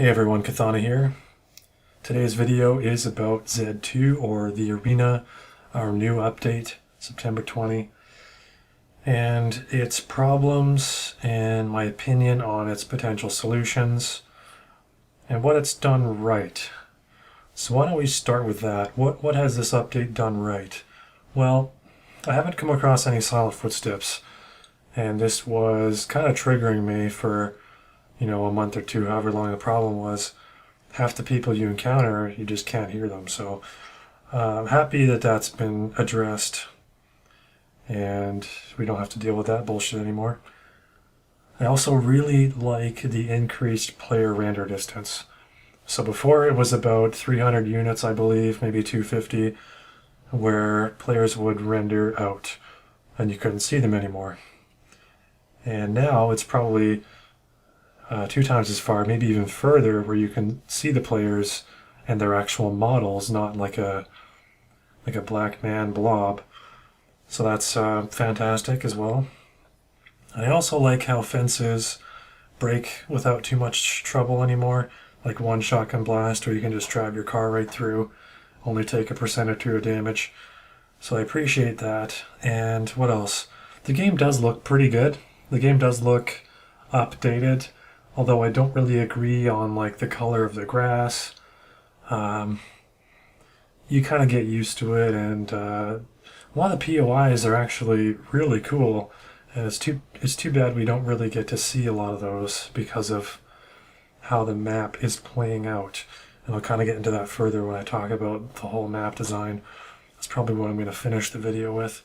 Hey everyone, Kithana here. Today's video is about Z2 or the Arena, our new update, September 20, and its problems and my opinion on its potential solutions and what it's done right. So why don't we start with that? What has this update done right? Well, I haven't come across any silent footsteps, and this was kind of triggering me for a month or two, however long the problem was. Half the people you encounter, you just can't hear them. So I'm happy that that's been addressed and we don't have to deal with that bullshit anymore. I also really like the increased player render distance. So before it was about 300 units, I believe, maybe 250, where players would render out and you couldn't see them anymore. And now it's probably 2 times as far, maybe even further, where you can see the players and their actual models, not like a black man blob. So that's fantastic as well. I also like how fences break without too much trouble anymore, like one shotgun blast, or you can just drive your car right through, only take 1% or 2% of damage. So I appreciate that. And what else? The game does look pretty good. The game does look updated. Although I don't really agree on like the color of the grass. You kind of get used to it, and a lot of the POIs are actually really cool, and it's too bad we don't really get to see a lot of those because of how the map is playing out. And I'll kind of get into that further when I talk about the whole map design. That's probably what I'm going to finish the video with.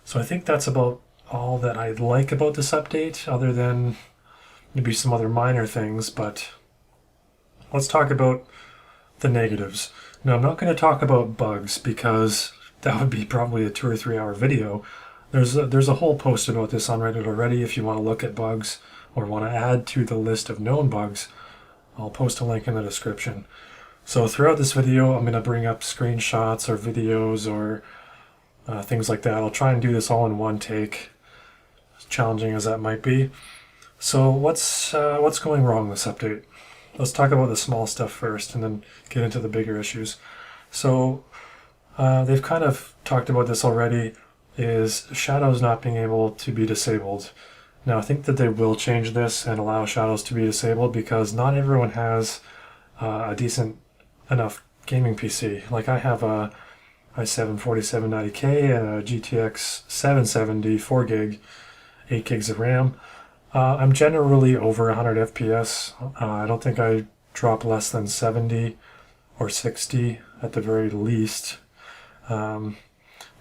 So I think that's about all that I like about this update, other than maybe some other minor things, but let's talk about the negatives. Now, I'm not going to talk about bugs because that would be probably a 2 or 3 hour video. There's a whole post about this on Reddit already if you want to look at bugs or want to add to the list of known bugs. I'll post a link in the description. So throughout this video, I'm going to bring up screenshots or videos or things like that. I'll try and do this all in one take, as challenging as that might be. So what's going wrong with this update? Let's talk about the small stuff first and then get into the bigger issues. So they've kind of talked about this already, is shadows not being able to be disabled. Now I think that they will change this and allow shadows to be disabled because not everyone has a decent enough gaming PC. Like I have a i7 4790K and a GTX 770 4 gig, 8 gigs of RAM. I'm generally over 100 FPS. I don't think I drop less than 70 or 60 at the very least. But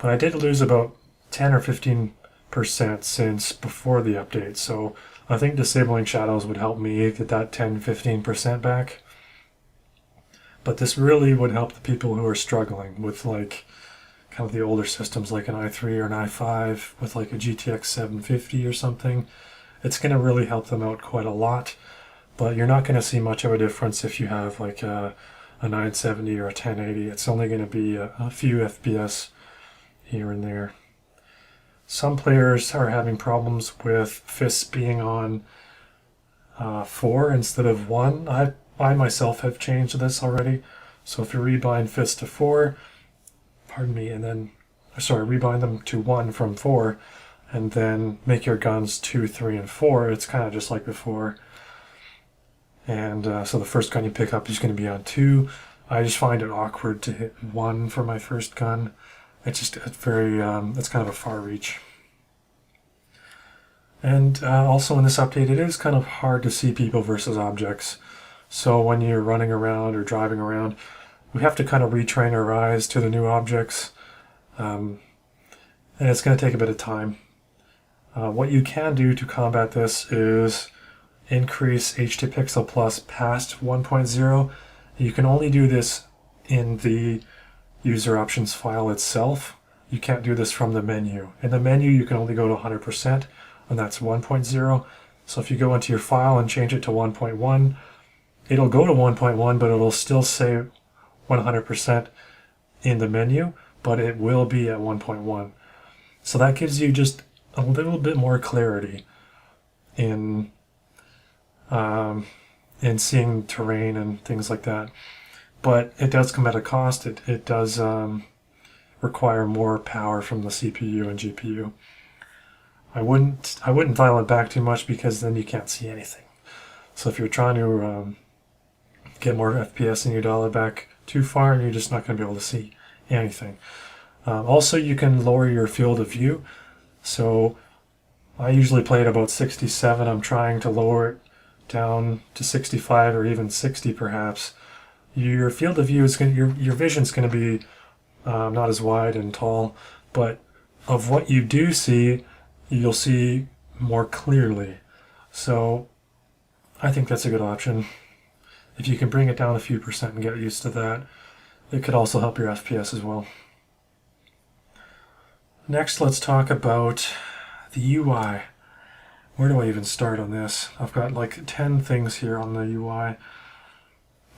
I did lose about 10 or 15% since before the update. So I think disabling shadows would help me get that 10-15% back. But this really would help the people who are struggling with like kind of the older systems like an i3 or an i5 with like a GTX 750 or something. It's going to really help them out quite a lot, but you're not going to see much of a difference if you have like a 970 or a 1080. It's only going to be a few FPS here and there. Some players are having problems with fists being on 4 instead of 1. I myself have changed this already. So if you rebind fists to 4, and then, rebind them to 1 from 4, and then make your guns 2, 3, and 4, it's kind of just like before. And so the first gun you pick up is going to be on 2. I just find it awkward to hit 1 for my first gun. It's kind of a far reach. And also in this update, it is kind of hard to see people versus objects. So when you're running around or driving around, we have to kind of retrain our eyes to the new objects. And it's going to take a bit of time. What you can do to combat this is increase HT pixel plus past 1.0. You can only do this in the user options file itself. You can't do this from the menu. In the menu, you can only go to 100%, and that's 1.0. So if you go into your file and change it to 1.1, it'll go to 1.1, but it'll still say 100% in the menu, but it will be at 1.1. So that gives you just a little bit more clarity in in seeing terrain and things like that. But it does come at a cost. It does require more power from the CPU and GPU. I wouldn't dial it back too much because then you can't see anything. So if you're trying to get more FPS and you dial it back too far, you're just not going to be able to see anything. Also, you can lower your field of view. So I usually play at about 67. I'm trying to lower it down to 65 or even 60 perhaps. Your field of view is going to, your vision's going to be not as wide and tall, but of what you do see, you'll see more clearly. So I think that's a good option. If you can bring it down a few percent and get used to that, it could also help your FPS as well. Next, let's talk about the UI. Where do I even start on this? I've got like 10 things here on the UI.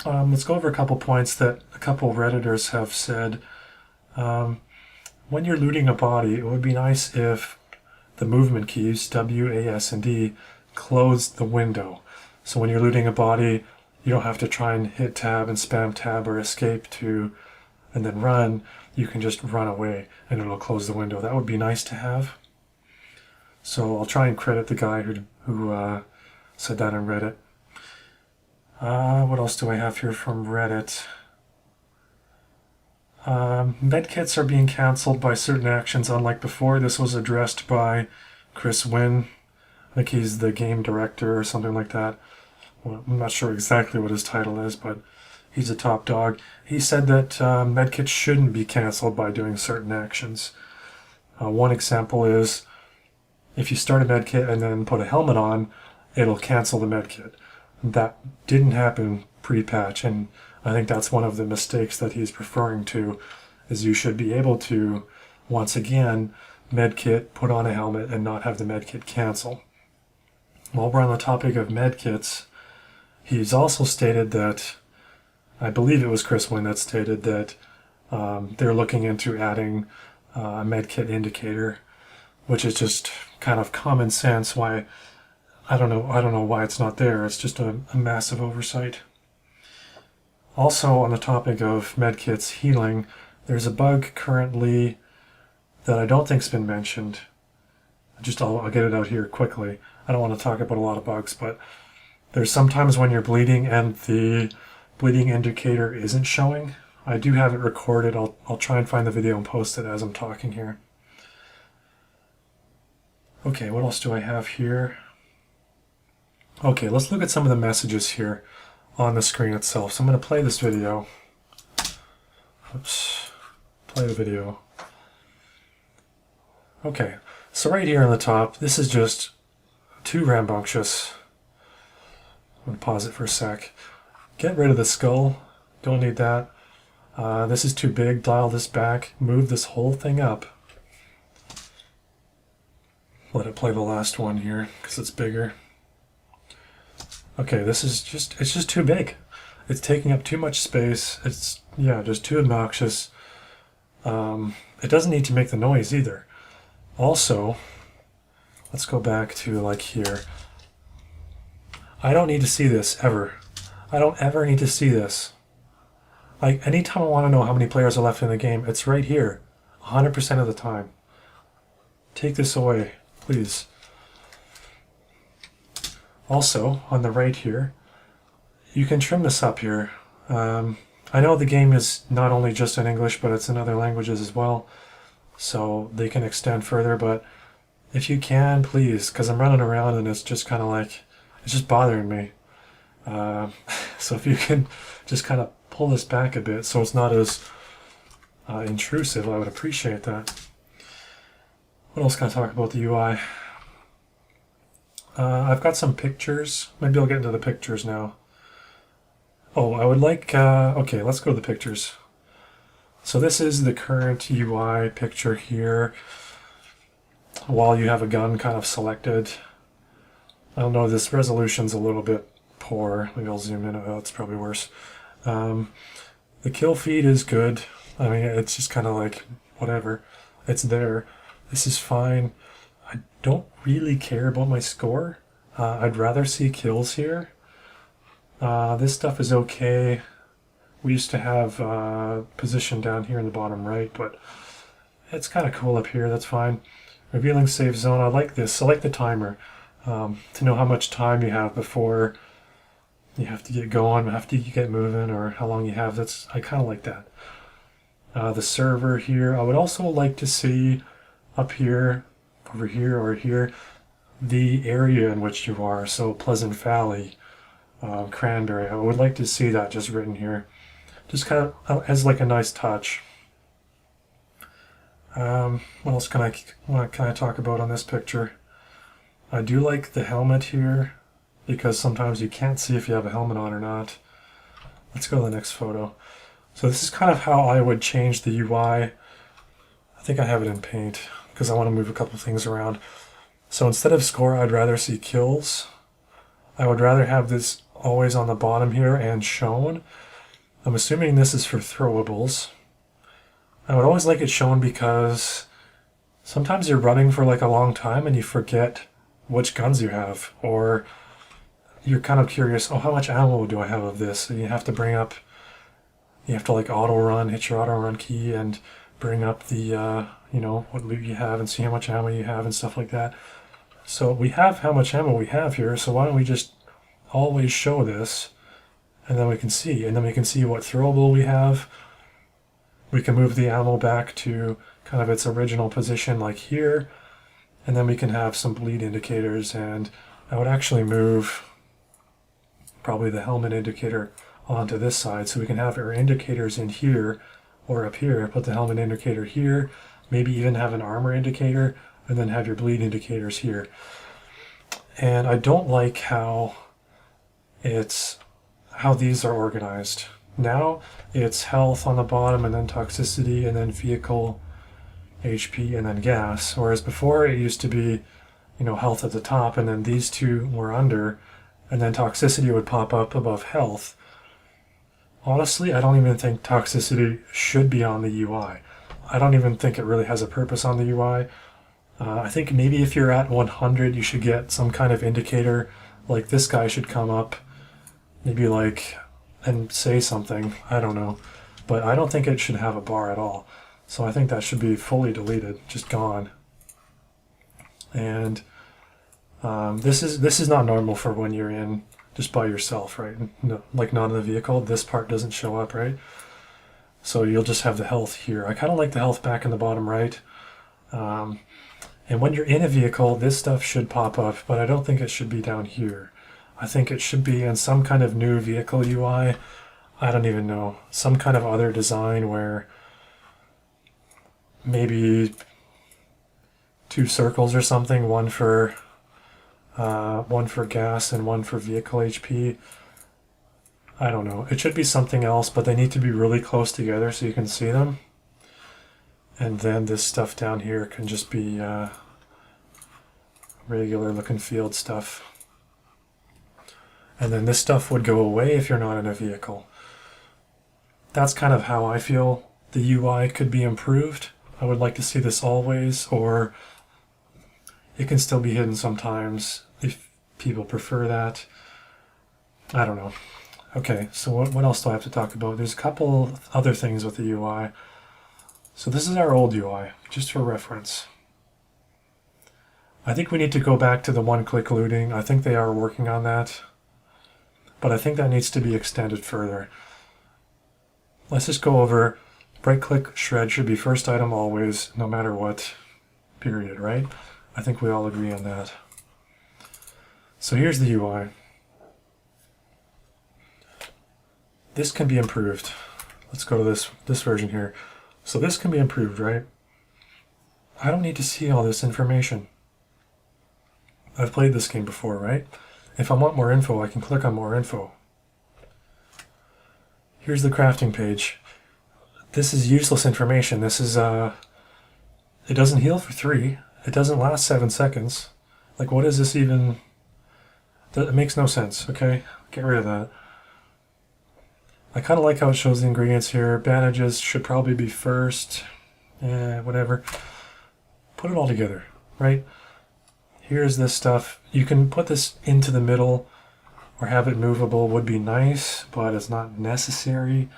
Let's go over a couple points that a couple Redditors have said. When you're looting a body, it would be nice if the movement keys, W, A, S, and D, closed the window. So when you're looting a body, you don't have to try and hit tab and spam tab or escape to and then run. You can just run away and it'll close the window. That would be nice to have. So I'll try and credit the guy who said that on Reddit. What else do I have here from Reddit? Medkits are being cancelled by certain actions, unlike before. This was addressed by Chris Wynn. I think he's the game director or something like that. Well, I'm not sure exactly what his title is, but he's a top dog. He said that medkits shouldn't be cancelled by doing certain actions. One example is if you start a medkit and then put a helmet on, it'll cancel the medkit. That didn't happen pre-patch, and I think that's one of the mistakes that he's referring to, is you should be able to, once again, medkit, put on a helmet, and not have the medkit cancel. While we're on the topic of medkits, he's also stated that, I believe it was Chris Wynn that stated that they're looking into adding a medkit indicator, which is just kind of common sense. Why, I don't know why it's not there. It's just a massive oversight. Also, on the topic of medkits healing, there's a bug currently that I don't think's been mentioned. I'll get it out here quickly. I don't want to talk about a lot of bugs, but there's sometimes when you're bleeding and the bleeding indicator isn't showing. I do have it recorded. I'll try and find the video and post it as I'm talking here. Okay, what else do I have here? Okay, let's look at some of the messages here on the screen itself. So I'm going to play this video. Oops. Play the video. Okay, so right here on the top, this is just too rambunctious. I'm going to pause it for a sec. Get rid of the skull. Don't need that. This is too big. Dial this back. Move this whole thing up. Let it play the last one here because it's bigger. Okay, this is it's just too big. It's taking up too much space. It's, yeah, just too obnoxious. It doesn't need to make the noise either. Also, let's go back to like here. I don't need to see this ever. I don't ever need to see this. Like, anytime I want to know how many players are left in the game, it's right here, 100% of the time. Take this away, please. Also, on the right here, you can trim this up here. I know the game is not only just in English, but it's in other languages as well, so they can extend further, but if you can, please, because I'm running around and it's just kind of like, it's just bothering me. So if you can just kind of pull this back a bit so it's not as intrusive, I would appreciate that. What else can I talk about the UI? I've got some pictures. Maybe I'll get into the pictures now. Oh, I would like, okay, let's go to the pictures. So this is the current UI picture here. While you have a gun kind of selected. I don't know, this resolution's a little bit poor. Maybe I'll zoom in. Oh, it's probably worse. The kill feed is good. I mean, it's just kind of like, whatever. It's there. This is fine. I don't really care about my score. I'd rather see kills here. This stuff is okay. We used to have position down here in the bottom right, but it's kind of cool up here. That's fine. Revealing safe zone. I like this. I like the timer to know how much time you have before you have to get going, after you get moving, or how long you have. I kind of like that. The server here. I would also like to see up here, over here, or here, the area in which you are. So Pleasant Valley, Cranberry. I would like to see that just written here. Just kind of as like a nice touch. What else can I talk about on this picture? I do like the helmet here, because sometimes you can't see if you have a helmet on or not. Let's go to the next photo. So this is kind of how I would change the UI. I think I have it in Paint, because I want to move a couple things around. So instead of score, I'd rather see kills. I would rather have this always on the bottom here and shown. I'm assuming this is for throwables. I would always like it shown because sometimes you're running for like a long time and you forget which guns you have, or you're kind of curious, oh, how much ammo do I have of this? And you have to like auto run, hit your auto run key and bring up the, what loot you have and see how much ammo you have and stuff like that. So we have how much ammo we have here, so why don't we just always show this, and then we can see, what throwable we have. We can move the ammo back to kind of its original position like here, and then we can have some bleed indicators, and I would actually move probably the helmet indicator onto this side, so we can have our indicators in here or up here, put the helmet indicator here, maybe even have an armor indicator, and then have your bleed indicators here. And I don't like how these are organized. Now it's health on the bottom, and then toxicity, and then vehicle HP, and then gas, whereas before it used to be, health at the top, and then these two were under, and then toxicity would pop up above health. Honestly, I don't even think toxicity should be on the UI. I don't even think it really has a purpose on the UI. I think maybe if you're at 100, you should get some kind of indicator, like this guy should come up, maybe like, and say something, I don't know. But I don't think it should have a bar at all. So I think that should be fully deleted, just gone. And this is not normal for when you're in just by yourself, right? No, like not in the vehicle, this part doesn't show up, right? So you'll just have the health here. I kind of like the health back in the bottom right. And when you're in a vehicle, this stuff should pop up, but I don't think it should be down here. I think it should be in some kind of new vehicle UI. I don't even know. Some kind of other design where maybe 2 circles or something, one for gas and one for vehicle HP. I don't know. It should be something else, but they need to be really close together so you can see them. And then this stuff down here can just be regular look and feel stuff. And then this stuff would go away if you're not in a vehicle. That's kind of how I feel the UI could be improved. I would like to see this always, or it can still be hidden sometimes if people prefer that. I don't know. Okay, so what else do I have to talk about? There's a couple other things with the UI. So this is our old UI, just for reference. I think we need to go back to the one-click looting. I think they are working on that, but I think that needs to be extended further. Let's just go over right-click shred should be first item always, no matter what, period, right? I think we all agree on that. So here's the UI. This can be improved. Let's go to this version here. So this can be improved, right? I don't need to see all this information. I've played this game before, right? If I want more info, I can click on more info. Here's the crafting page. This is useless information. This is, it doesn't heal for 3. It doesn't last 7 seconds. Like, what is this even? It makes no sense, okay? Get rid of that. I kind of like how it shows the ingredients here. Bandages should probably be first. Whatever. Put it all together, right? Here's this stuff. You can put this into the middle or have it movable would be nice, but it's not necessary.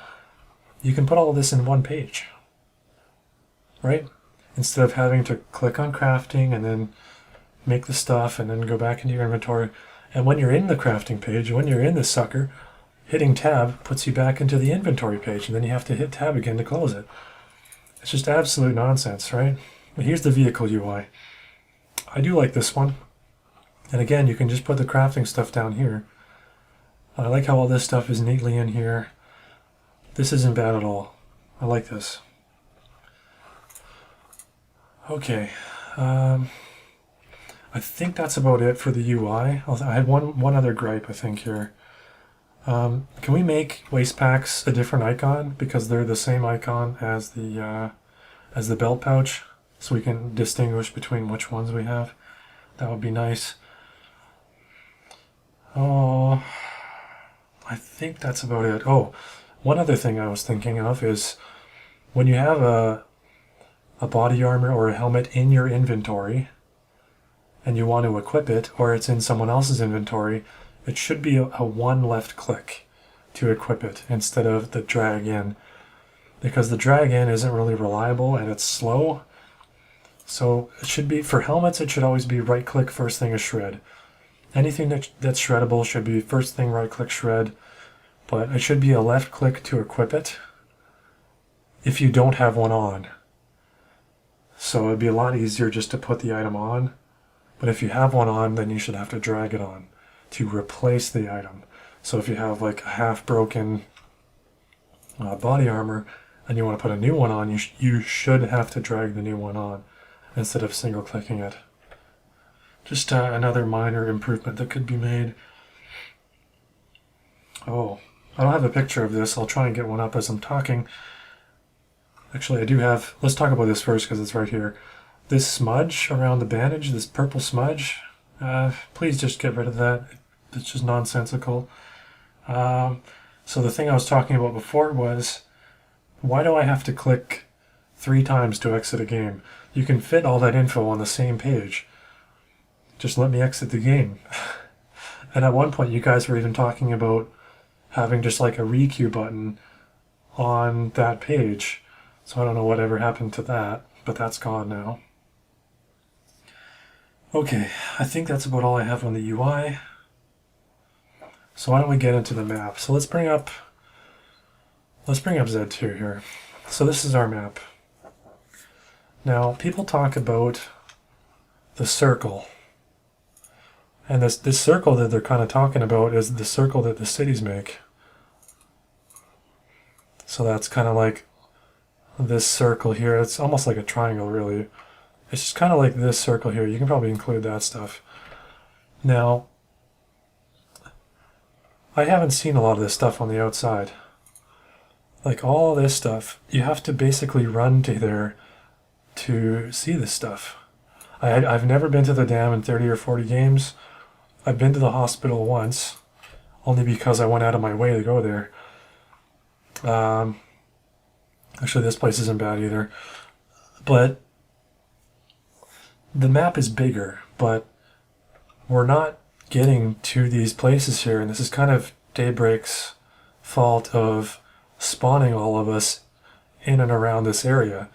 You can put all this in one page, right? Instead of having to click on crafting and then make the stuff and then go back into your inventory. And when you're in the crafting page, when you're in this sucker, hitting tab puts you back into the inventory page, and then you have to hit tab again to close it. It's just absolute nonsense, right? But here's the vehicle UI. I do like this one. And again, you can just put the crafting stuff down here. I like how all this stuff is neatly in here. This isn't bad at all. I like this. Okay. I think that's about it for the UI. I had one other gripe, I think, here. Can we make waste packs a different icon, because they're the same icon as the belt pouch, so we can distinguish between which ones we have? That would be nice. Oh, I think that's about it. Oh, one other thing I was thinking of is when you have a body armor or a helmet in your inventory and you want to equip it, or it's in someone else's inventory, it should be a one left click to equip it instead of the drag in, because the drag in isn't really reliable and it's slow. So it should be, for helmets, it should always be right click, first thing is shred. Anything that's shreddable should be first thing right click shred, but it should be a left click to equip it if you don't have one on. So it'd be a lot easier just to put the item on, but if you have one on, then you should have to drag it on to replace the item. So if you have like a half broken body armor and you want to put a new one on, you should have to drag the new one on instead of single clicking it. Just another minor improvement that could be made. Oh, I don't have a picture of this. I'll try and get one up as I'm talking. Actually, I do have, let's talk about this first because it's right here. This smudge around the bandage, this purple smudge, please just get rid of that. It's just nonsensical. So the thing I was talking about before was, why do I have to click 3 times to exit a game? You can fit all that info on the same page. Just let me exit the game. And at one point you guys were even talking about having just like a requeue button on that page. So I don't know whatever happened to that, but that's gone now. Okay, I think that's about all I have on the UI. So why don't we get into the map? So let's bring up Z2 here. So this is our map. Now, people talk about the circle. And this circle that they're kind of talking about is the circle that the cities make. So that's kind of like this circle here. It's almost like a triangle, really. It's just kind of like this circle here. You can probably include that stuff. Now, I haven't seen a lot of this stuff on the outside. Like all this stuff, you have to basically run to there to see this stuff. I've never been to the dam in 30 or 40 games. I've been to the hospital once, only because I went out of my way to go there. Actually, this place isn't bad either. But the map is bigger, but we're not getting to these places here, and this is kind of Daybreak's fault of spawning all of us in and around this area.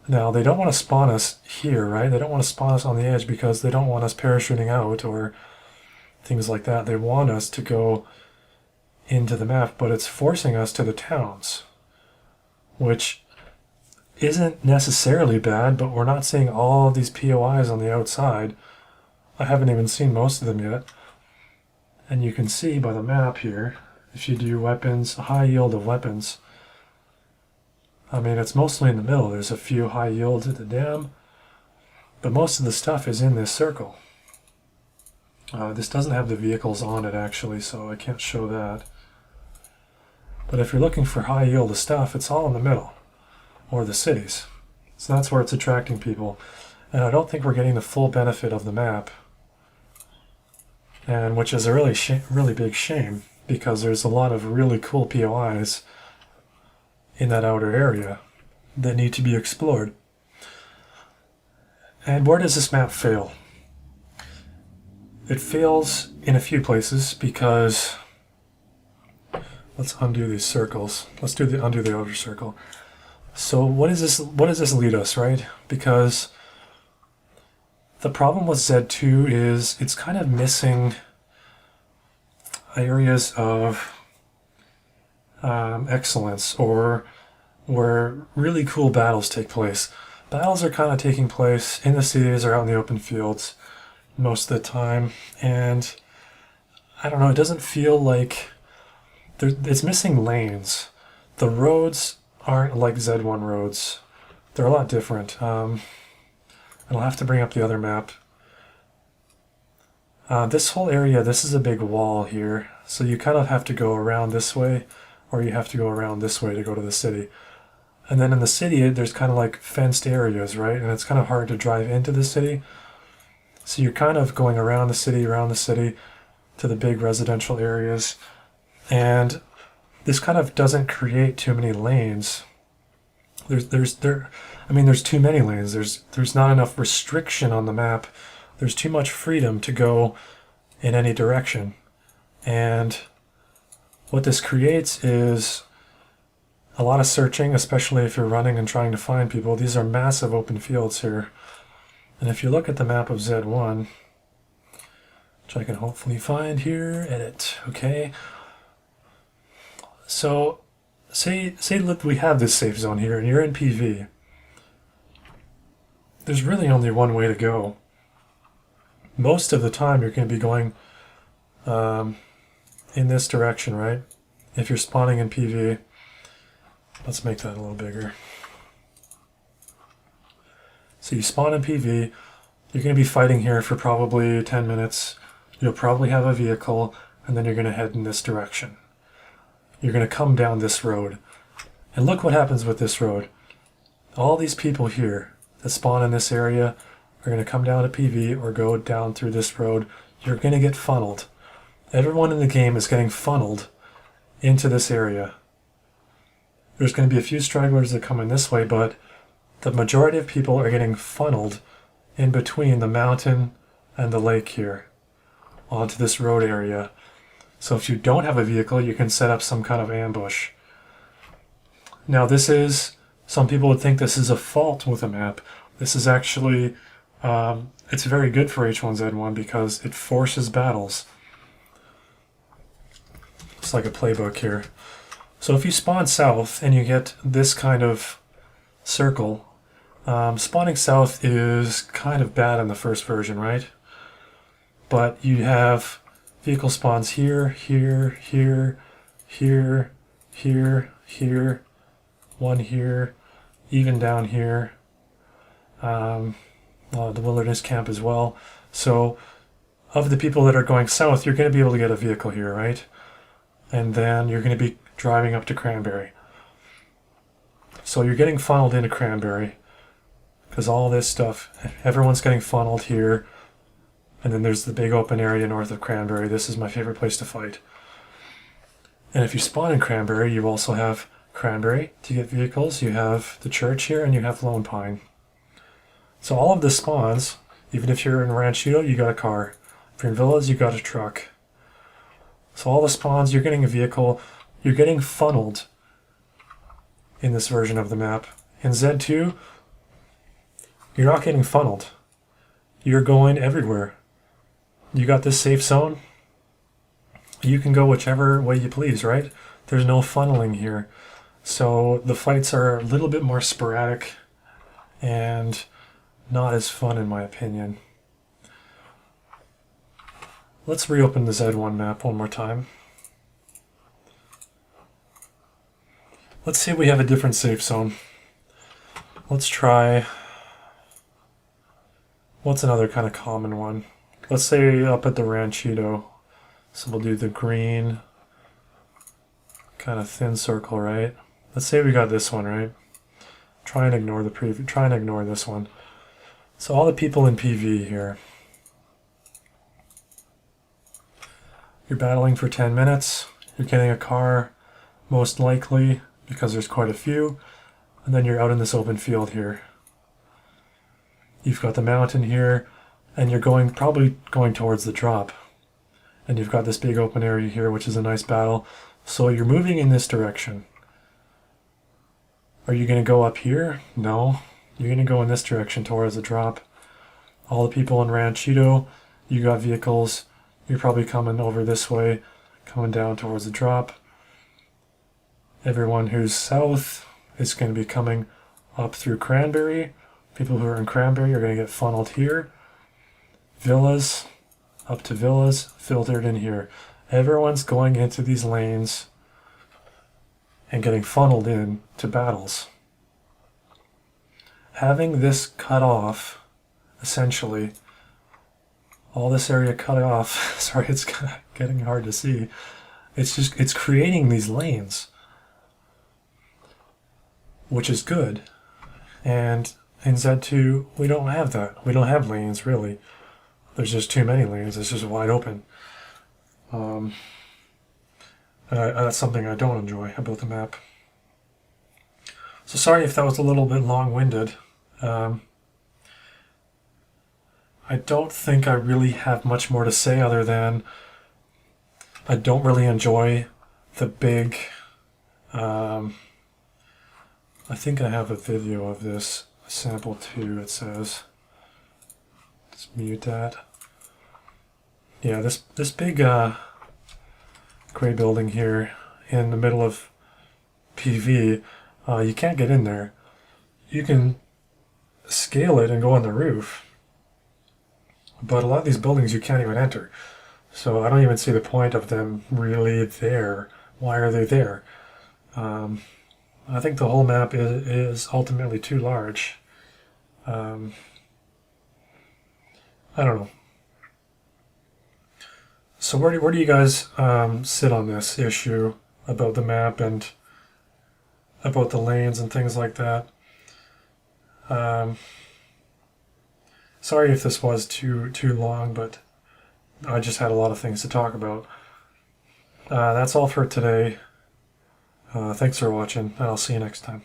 Now, they don't want to spawn us here, right? They don't want to spawn us on the edge because they don't want us parachuting out or things like that. They want us to go into the map, but it's forcing us to the towns, which isn't necessarily bad, but we're not seeing all of these POIs on the outside. I haven't even seen most of them yet. And you can see by the map here, if you do weapons, a high yield of weapons, I mean, it's mostly in the middle. There's a few high yields at the dam, but most of the stuff is in this circle. This doesn't have the vehicles on it, actually, so I can't show that. But if you're looking for high yield of stuff, it's all in the middle, or the cities. So that's where it's attracting people. And I don't think we're getting the full benefit of the map, and which is a really big shame, because there's a lot of really cool POIs in that outer area that need to be explored. And where does this map fail? It fails in a few places because Let's undo these circles. Let's undo the outer circle. So what does this lead us, right? Because the problem with Z2 is it's kind of missing areas of excellence, or where really cool battles take place. Battles are kind of taking place in the cities or out in the open fields most of the time, and I don't know, it doesn't feel like it's missing lanes. The roads aren't like Z1 roads. They're a lot different. I'll have to bring up the other map. This whole area, this is a big wall here, so you kind of have to go around this way, or you have to go around this way to go to the city. And then in the city, there's kind of like fenced areas, right? And it's kind of hard to drive into the city. So you're kind of going around the city to the big residential areas. And this kind of doesn't create too many lanes. There's too many lanes. There's not enough restriction on the map. There's too much freedom to go in any direction. And what this creates is a lot of searching, especially if you're running and trying to find people. These are massive open fields here. And if you look at the map of Z1, which I can hopefully find here, edit, okay. So, say that we have this safe zone here, and you're in PV. There's really only one way to go. Most of the time, you're going to be going in this direction, right? If you're spawning in PV. Let's make that a little bigger. So you spawn in PV, you're going to be fighting here for probably 10 minutes. You'll probably have a vehicle, and then you're going to head in this direction. You're going to come down this road. And look what happens with this road. All these people here that spawn in this area are going to come down to PV or go down through this road. You're going to get funneled. Everyone in the game is getting funneled into this area. There's going to be a few stragglers that come in this way, but the majority of people are getting funneled in between the mountain and the lake here onto this road area. So if you don't have a vehicle, you can set up some kind of ambush. Now some people would think this is a fault with a map. This is actually, it's very good for H1Z1 because it forces battles. It's like a playbook here. So if you spawn south and you get this kind of circle, spawning south is kind of bad in the first version, right? But you have vehicle spawns here, here, here, here, here, here, one here, even down here, the wilderness camp as well. So of the people that are going south, you're going to be able to get a vehicle here, right? And then you're going to be driving up to Cranberry. So you're getting funneled into Cranberry because all this stuff, everyone's getting funneled here. And then there's the big open area north of Cranberry. This is my favorite place to fight. And if you spawn in Cranberry, you also have Cranberry to get vehicles. You have the church here, and you have Lone Pine. So all of the spawns, even if you're in Ranchito, you got a car. If you're in Villas, you got a truck. So all the spawns, you're getting a vehicle. You're getting funneled in this version of the map. In Z2, you're not getting funneled. You're going everywhere. You got this safe zone. You can go whichever way you please, right? There's no funneling here. So the fights are a little bit more sporadic and not as fun in my opinion. Let's reopen the Z1 map one more time. Let's see if we have a different safe zone. Let's try, what's another kind of common one? Let's say up at the Ranchito. So we'll do the green, kind of thin circle, right? Let's say we got this one, right? Try and ignore this one. So all the people in PV here. You're battling for 10 minutes. You're getting a car, most likely, because there's quite a few. And then you're out in this open field here. You've got the mountain here, and you're probably going towards the drop. And you've got this big open area here, which is a nice battle. So you're moving in this direction. Are you going to go up here? No. You're going to go in this direction towards the drop. All the people in Ranchito, you got vehicles. You're probably coming over this way, coming down towards the drop. Everyone who's south is going to be coming up through Cranberry. People who are in Cranberry are going to get funneled here. Villas, up to Villas, filtered in here. Everyone's going into these lanes and getting funneled in to battles. Having this cut off, essentially, all this area cut off, sorry, it's getting hard to see. It's creating these lanes, which is good. And in Z2, we don't have that. We don't have lanes, really. There's just too many lanes. It's just wide open. That's something I don't enjoy about the map. So sorry if that was a little bit long-winded. I don't think I really have much more to say other than I don't really enjoy the big... I think I have a video of this, sample 2 it says. Let's mute that. Yeah, this big gray building here in the middle of PV, you can't get in there. You can scale it and go on the roof, but a lot of these buildings you can't even enter. So I don't even see the point of them really there. Why are they there? I think the whole map is ultimately too large. I don't know. So where do you guys sit on this issue about the map and about the lanes and things like that? Sorry if this was too long, but I just had a lot of things to talk about. That's all for today. Thanks for watching, and I'll see you next time.